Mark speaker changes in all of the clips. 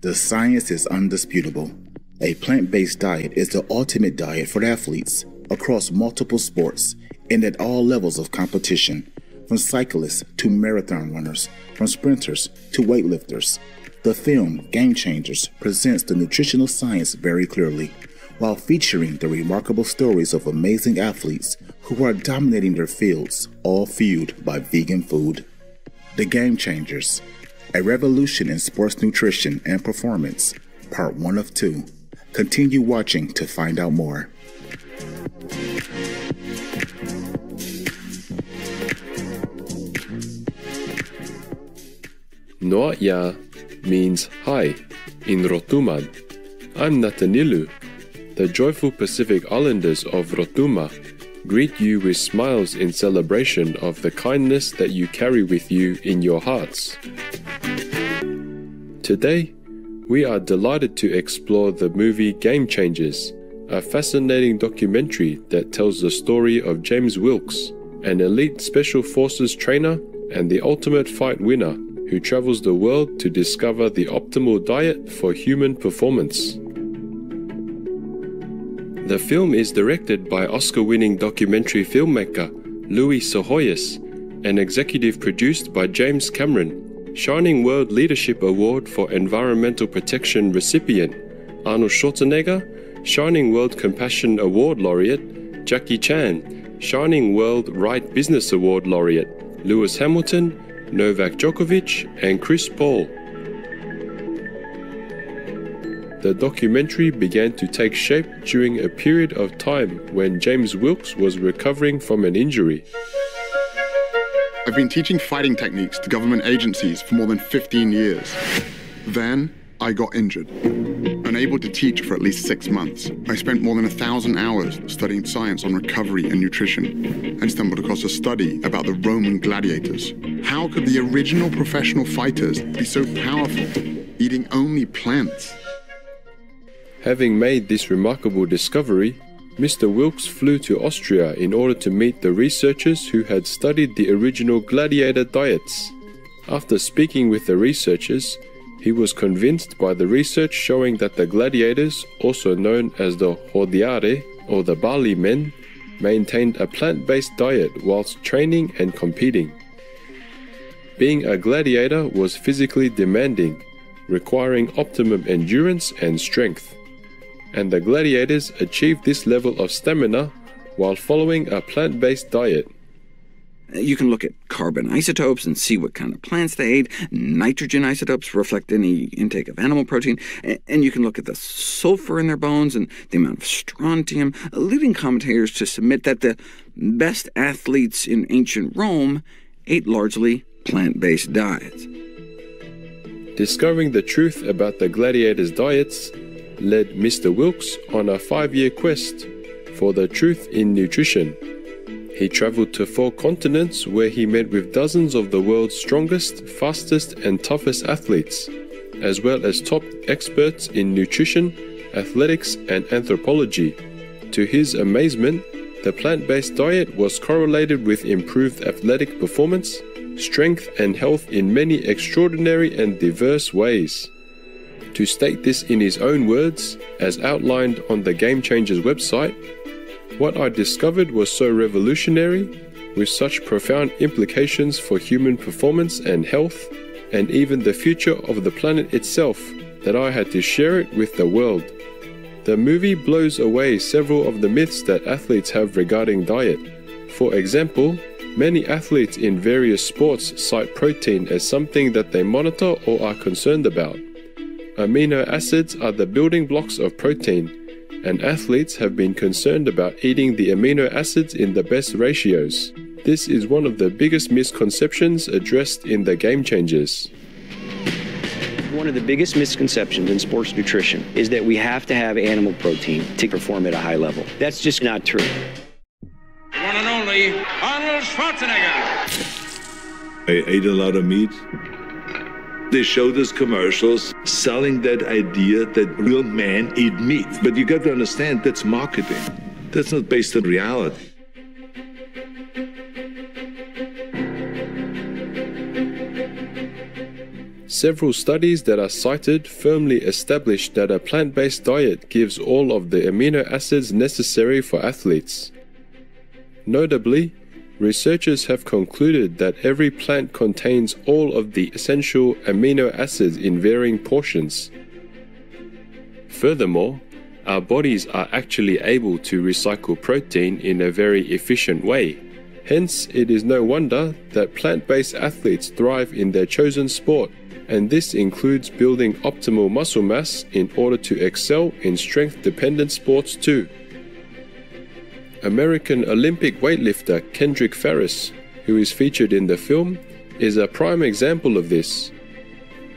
Speaker 1: The science is undisputable. A plant-based diet is the ultimate diet for athletes across multiple sports and at all levels of competition, from cyclists to marathon runners, from sprinters to weightlifters. The film Game Changers presents the nutritional science very clearly, while featuring the remarkable stories of amazing athletes who are dominating their fields, all fueled by vegan food. The Game Changers, a revolution in sports nutrition and performance, part 1 of 2. Continue watching to find out more.
Speaker 2: Noa'ya means hi in Rotuman. I'm Natanilu. The joyful Pacific Islanders of Rotuma greet you with smiles in celebration of the kindness that you carry with you in your hearts. Today, we are delighted to explore the movie Game Changers, a fascinating documentary that tells the story of James Wilkes, an elite special forces trainer and the ultimate fight winner who travels the world to discover the optimal diet for human performance. The film is directed by Oscar-winning documentary filmmaker Louis Sohoyas and executive produced by James Cameron, Shining World Leadership Award for Environmental Protection recipient Arnold Schwarzenegger, Shining World Compassion Award laureate Jackie Chan, Shining World Right Business Award laureate Lewis Hamilton, Novak Djokovic, and Chris Paul. The documentary began to take shape during a period of time when James Wilkes was recovering from an injury.
Speaker 3: I've been teaching fighting techniques to government agencies for more than 15 years. Then, I got injured. Unable to teach for at least 6 months, I spent more than 1,000 hours studying science on recovery and nutrition, and stumbled across a study about the Roman gladiators. How could the original professional fighters be so powerful, eating only plants?
Speaker 2: Having made this remarkable discovery, Mr. Wilkes flew to Austria in order to meet the researchers who had studied the original gladiator diets. After speaking with the researchers, he was convinced by the research showing that the gladiators, also known as the Hodiare or the Bali men, maintained a plant-based diet whilst training and competing. Being a gladiator was physically demanding, requiring optimum endurance and strength. And the gladiators achieved this level of stamina while following a plant-based diet.
Speaker 4: You can look at carbon isotopes and see what kind of plants they ate. Nitrogen isotopes reflect any intake of animal protein. And you can look at the sulfur in their bones and the amount of strontium, leading commentators to submit that the best athletes in ancient Rome ate largely plant-based diets.
Speaker 2: Discovering the truth about the gladiators' diets led Mr. Wilkes on a 5-year quest for the truth in nutrition. He traveled to 4 continents where he met with dozens of the world's strongest, fastest, and toughest athletes, as well as top experts in nutrition, athletics, and anthropology. To his amazement, the plant-based diet was correlated with improved athletic performance, strength, and health in many extraordinary and diverse ways. To state this in his own words, as outlined on the Game Changers website, "What I discovered was so revolutionary, with such profound implications for human performance and health, and even the future of the planet itself, that I had to share it with the world." The movie blows away several of the myths that athletes have regarding diet. For example, many athletes in various sports cite protein as something that they monitor or are concerned about. Amino acids are the building blocks of protein, and athletes have been concerned about eating the amino acids in the best ratios. This is one of the biggest misconceptions addressed in the Game Changers.
Speaker 5: One of the biggest misconceptions in sports nutrition is that we have to have animal protein to perform at a high level. That's just not true.
Speaker 6: One and only Arnold Schwarzenegger.
Speaker 7: I ate a lot of meat. They showed us commercials selling that idea that real men eat meat. But you got to understand, that's marketing. That's not based on reality.
Speaker 2: Several studies that are cited firmly establish that a plant-based diet gives all of the amino acids necessary for athletes. Notably, researchers have concluded that every plant contains all of the essential amino acids in varying portions. Furthermore, our bodies are actually able to recycle protein in a very efficient way. Hence, it is no wonder that plant-based athletes thrive in their chosen sport, and this includes building optimal muscle mass in order to excel in strength-dependent sports too. American Olympic weightlifter Kendrick Farris, who is featured in the film, is a prime example of this.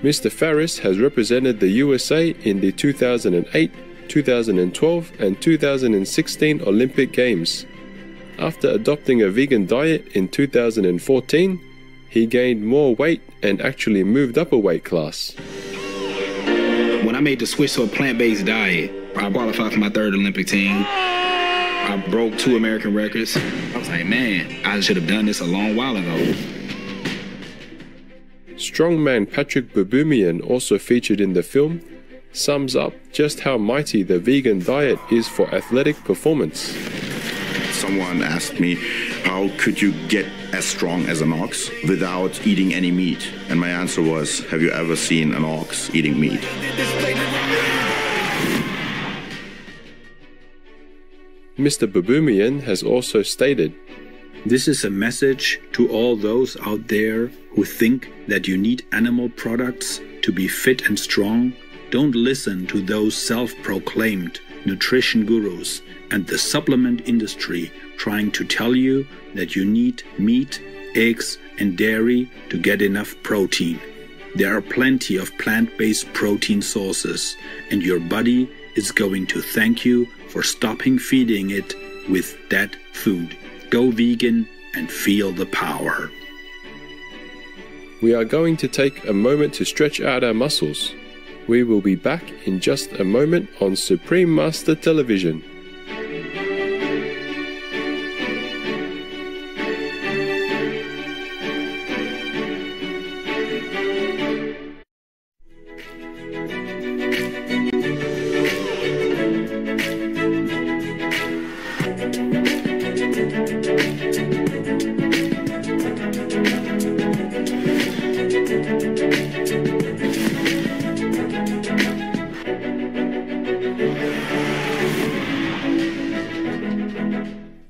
Speaker 2: Mr. Farris has represented the USA in the 2008, 2012 and 2016 Olympic Games. After adopting a vegan diet in 2014, he gained more weight and actually moved up a weight class.
Speaker 8: When I made the switch to a plant-based diet, I qualified for my 3rd Olympic team. I broke 2 American records. I was like, man, I should have done this a long while ago.
Speaker 2: Strongman Patrick Baboumian, also featured in the film, sums up just how mighty the vegan diet is for athletic performance.
Speaker 9: Someone asked me, how could you get as strong as an ox without eating any meat? And my answer was, have you ever seen an ox eating meat?
Speaker 2: Mr. Baboumian has also stated,
Speaker 10: "This is a message to all those out there who think that you need animal products to be fit and strong. Don't listen to those self-proclaimed nutrition gurus and the supplement industry trying to tell you that you need meat, eggs, and dairy to get enough protein. There are plenty of plant-based protein sources, and your body is going to thank you for stopping feeding it with that food. Go vegan and feel the power."
Speaker 2: We are going to take a moment to stretch out our muscles. We will be back in just a moment on Supreme Master Television.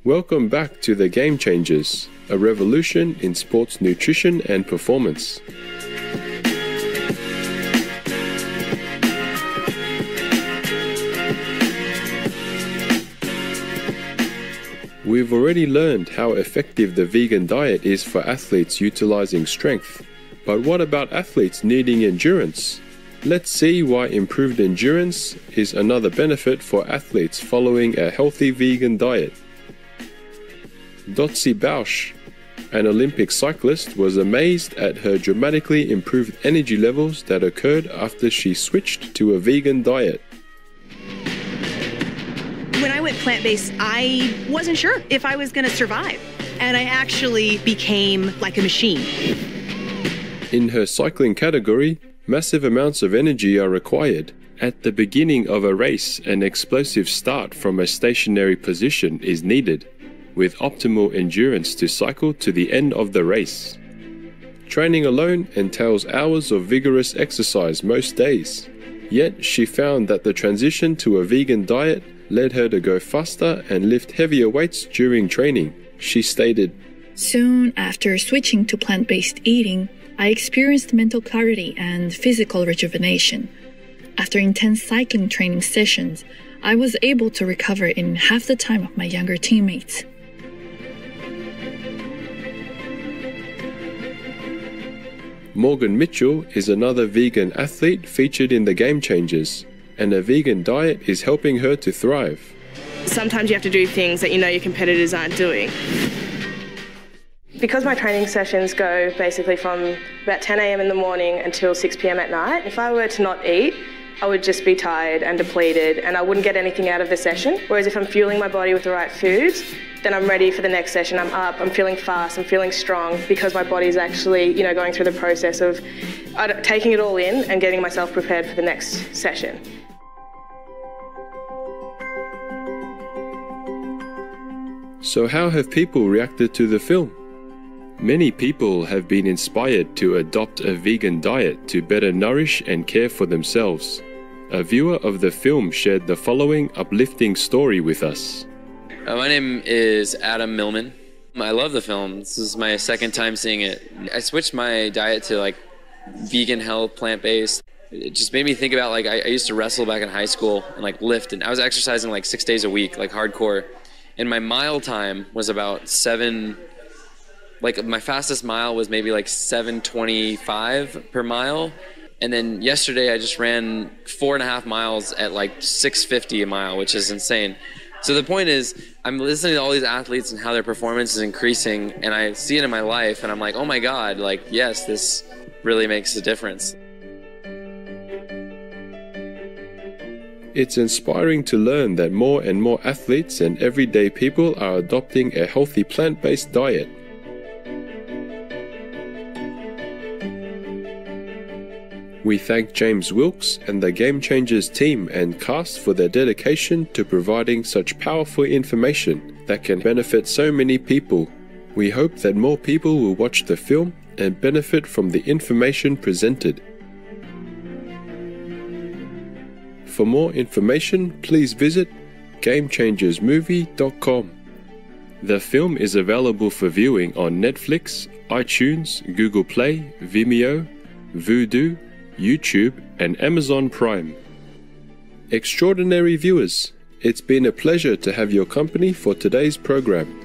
Speaker 2: Welcome back to the Game Changers, a revolution in sports nutrition and performance. We've already learned how effective the vegan diet is for athletes utilizing strength. But what about athletes needing endurance? Let's see why improved endurance is another benefit for athletes following a healthy vegan diet. Dotsie Bausch, an Olympic cyclist, was amazed at her dramatically improved energy levels that occurred after she switched to a vegan diet.
Speaker 11: When I went plant-based, I wasn't sure if I was going to survive, and I actually became like a machine.
Speaker 2: In her cycling category, massive amounts of energy are required. At the beginning of a race, an explosive start from a stationary position is needed, with optimal endurance to cycle to the end of the race. Training alone entails hours of vigorous exercise most days. Yet she found that the transition to a vegan diet led her to go faster and lift heavier weights during training. She stated,
Speaker 12: "Soon after switching to plant-based eating, I experienced mental clarity and physical rejuvenation. After intense cycling training sessions, I was able to recover in half the time of my younger teammates."
Speaker 2: Morgan Mitchell is another vegan athlete featured in the Game Changers, and a vegan diet is helping her to thrive.
Speaker 13: Sometimes you have to do things that you know your competitors aren't doing. Because my training sessions go basically from about 10 a.m. in the morning until 6 p.m. at night, if I were to not eat, I would just be tired and depleted and I wouldn't get anything out of the session. Whereas if I'm fueling my body with the right foods, then I'm ready for the next session. I'm up, I'm feeling fast, I'm feeling strong because my body's actually, going through the process of taking it all in and getting myself prepared for the next session.
Speaker 2: So how have people reacted to the film? Many people have been inspired to adopt a vegan diet to better nourish and care for themselves. A viewer of the film shared the following uplifting story with us.
Speaker 14: My name is Adam Millman. I love the film. This is my second time seeing it. I switched my diet to vegan health, plant-based. It just made me think about I used to wrestle back in high school and lift, and I was exercising 6 days a week, hardcore. And my mile time was about my fastest mile was maybe 7:25 per mile. And then yesterday I just ran 4.5 miles at 6:50 a mile, which is insane. So the point is, I'm listening to all these athletes and how their performance is increasing, and I see it in my life, and I'm like, oh my God, yes, this really makes a difference.
Speaker 2: It's inspiring to learn that more and more athletes and everyday people are adopting a healthy plant-based diet. We thank James Wilkes and the Game Changers team and cast for their dedication to providing such powerful information that can benefit so many people. We hope that more people will watch the film and benefit from the information presented. For more information, please visit GameChangersMovie.com. The film is available for viewing on Netflix, iTunes, Google Play, Vimeo, Vudu, YouTube, and Amazon Prime. Extraordinary viewers, it's been a pleasure to have your company for today's program.